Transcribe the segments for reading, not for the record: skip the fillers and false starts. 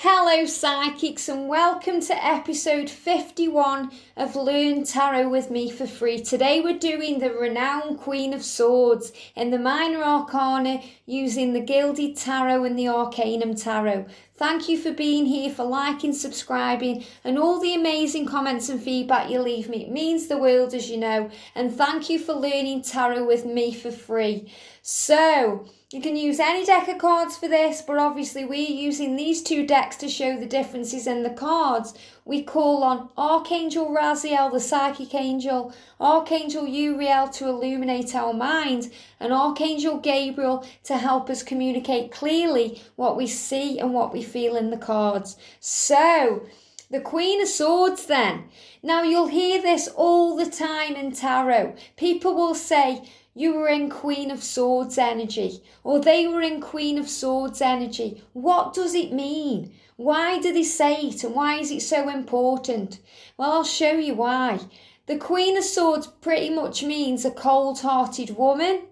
Hello Psychics and welcome to episode 51 of Learn Tarot with me for free. Today we're doing the renowned Queen of Swords in the Minor Arcana using the Gilded Tarot and the Arcanum Tarot. Thank you for being here, for liking, subscribing and all the amazing comments and feedback you leave me. It means the world, as you know, and thank you for learning tarot with me for free. So, you can use any deck of cards for this, but obviously we're using these two decks to show the differences in the cards. We call on Archangel Raziel, the Psychic Angel, Archangel Uriel to illuminate our mind, and Archangel Gabriel to help us communicate clearly what we see and what we feel in the cards. So, the Queen of Swords then. Now you'll hear this all the time in tarot. People will say, you were in Queen of Swords energy, or they were in Queen of Swords energy. What does it mean? Why do they say it, and why is it so important? Well, I'll show you why. The Queen of Swords pretty much means a cold-hearted woman,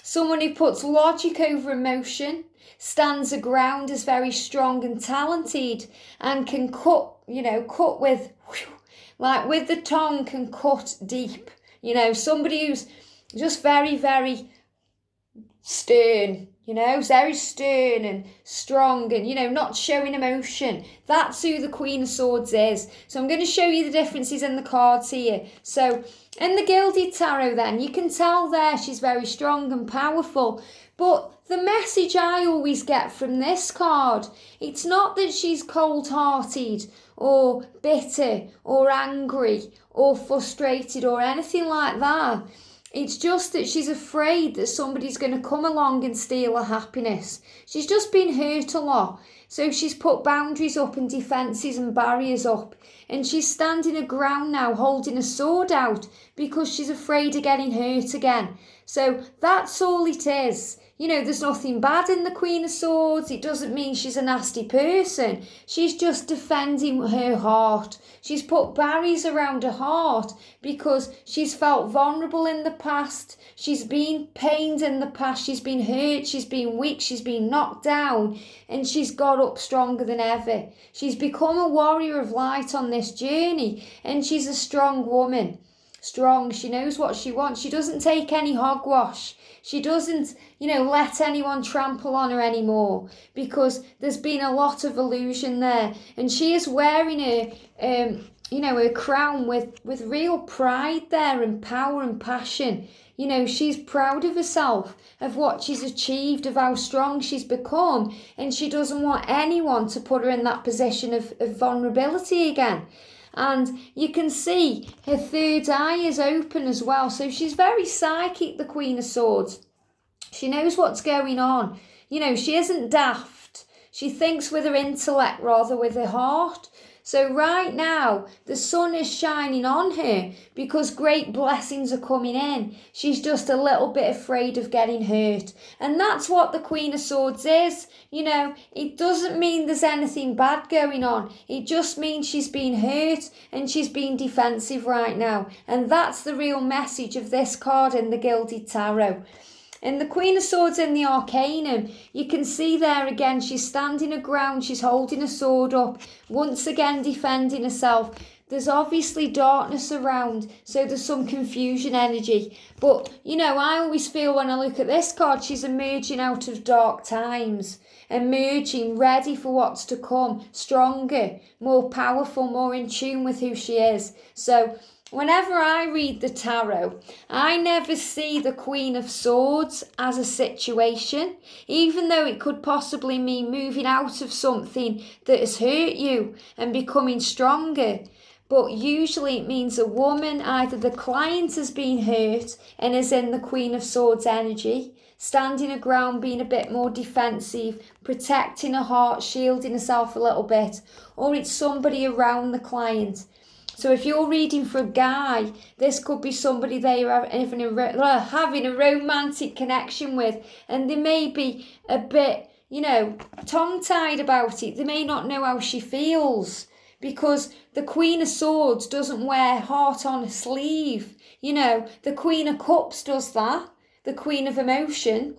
someone who puts logic over emotion, stands her ground, is very strong and talented, and can cut with, like with the tongue, can cut deep. Somebody who's just very, very stern, very stern and strong and, not showing emotion. That's who the Queen of Swords is. So I'm going to show you the differences in the cards here. So in the Gilded Tarot then, you can tell there she's very strong and powerful. But the message I always get from this card, it's not that she's cold-hearted or bitter or angry or frustrated or anything like that. It's just that she's afraid that somebody's going to come along and steal her happiness. She's just been hurt a lot. So she's put boundaries up and defences and barriers up. And she's standing her ground now, holding a sword out because she's afraid of getting hurt again. So that's all it is. There's nothing bad in the Queen of Swords. It doesn't mean she's a nasty person. She's just defending her heart. She's put barriers around her heart because she's felt vulnerable in the past. She's been pained in the past. She's been hurt. She's been weak. She's been knocked down. And she's got up stronger than ever. She's become a warrior of light on this journey. And she's a strong woman. Strong. She knows what she wants. She doesn't take any hogwash. She doesn't, let anyone trample on her anymore because there's been a lot of illusion there. And she is wearing her, her crown with real pride there and power and passion. She's proud of herself, of what she's achieved, of how strong she's become. And she doesn't want anyone to put her in that position of vulnerability again. And you can see her third eye is open as well. So she's very psychic, the Queen of Swords. She knows what's going on. She isn't daft. She thinks with her intellect rather with her heart. So right now, the sun is shining on her because great blessings are coming in. She's just a little bit afraid of getting hurt. And that's what the Queen of Swords is. It doesn't mean there's anything bad going on. It just means she's been hurt and she's being defensive right now. And that's the real message of this card in the Gilded Tarot. In the Queen of Swords in the Arcanum, you can see there again, she's standing her ground, she's holding a sword up, once again defending herself. There's obviously darkness around, so there's some confusion energy. But, I always feel when I look at this card, she's emerging out of dark times, emerging, ready for what's to come, stronger, more powerful, more in tune with who she is. So, whenever I read the tarot, I never see the Queen of Swords as a situation, even though it could possibly mean moving out of something that has hurt you and becoming stronger. But usually it means a woman, either the client has been hurt and is in the Queen of Swords energy, standing her ground, being a bit more defensive, protecting her heart, shielding herself a little bit, or it's somebody around the client. So if you're reading for a guy, this could be somebody they are having a romantic connection with, and they may be a bit, tongue-tied about it. They may not know how she feels because the Queen of Swords doesn't wear heart on a sleeve. The Queen of Cups does that, the Queen of Emotion.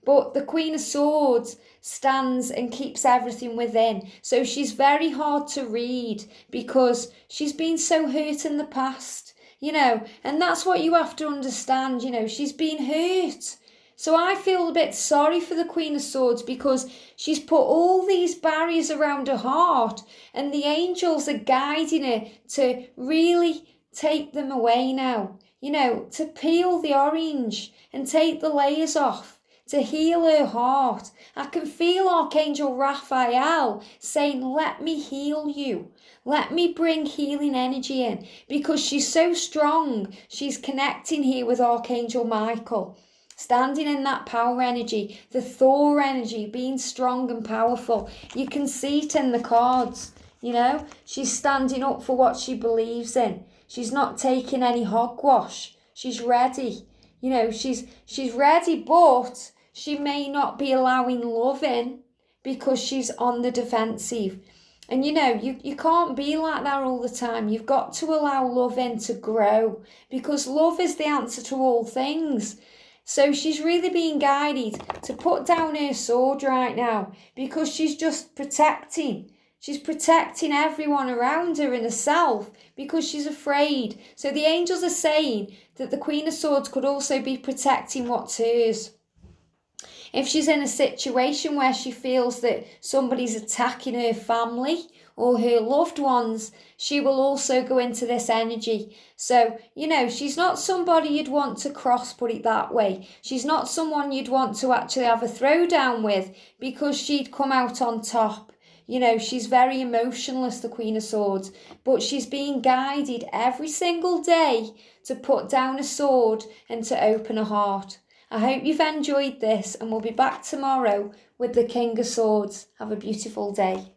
But the Queen of Swords stands and keeps everything within. So she's very hard to read because she's been so hurt in the past, and that's what you have to understand, she's been hurt. So I feel a bit sorry for the Queen of Swords because she's put all these barriers around her heart and the angels are guiding her to really take them away now, to peel the orange and take the layers off, to heal her heart. I can feel Archangel Raphael saying, let me heal you. Let me bring healing energy in because she's so strong. She's connecting here with Archangel Michael. Standing in that power energy, the Thor energy, being strong and powerful. You can see it in the cards, She's standing up for what she believes in. She's not taking any hogwash. She's ready. She's ready, but she may not be allowing love in because she's on the defensive. And you can't be like that all the time. You've got to allow love in to grow because love is the answer to all things. So she's really being guided to put down her sword right now because she's just protecting. She's protecting everyone around her and herself because she's afraid. So the angels are saying that the Queen of Swords could also be protecting what's hers. If she's in a situation where she feels that somebody's attacking her family or her loved ones, she will also go into this energy. So, she's not somebody you'd want to cross, put it that way. She's not someone you'd want to actually have a throwdown with because she'd come out on top. She's very emotionless, the Queen of Swords, but she's being guided every single day to put down a sword and to open a heart. I hope you've enjoyed this and we'll be back tomorrow with the King of Swords. Have a beautiful day.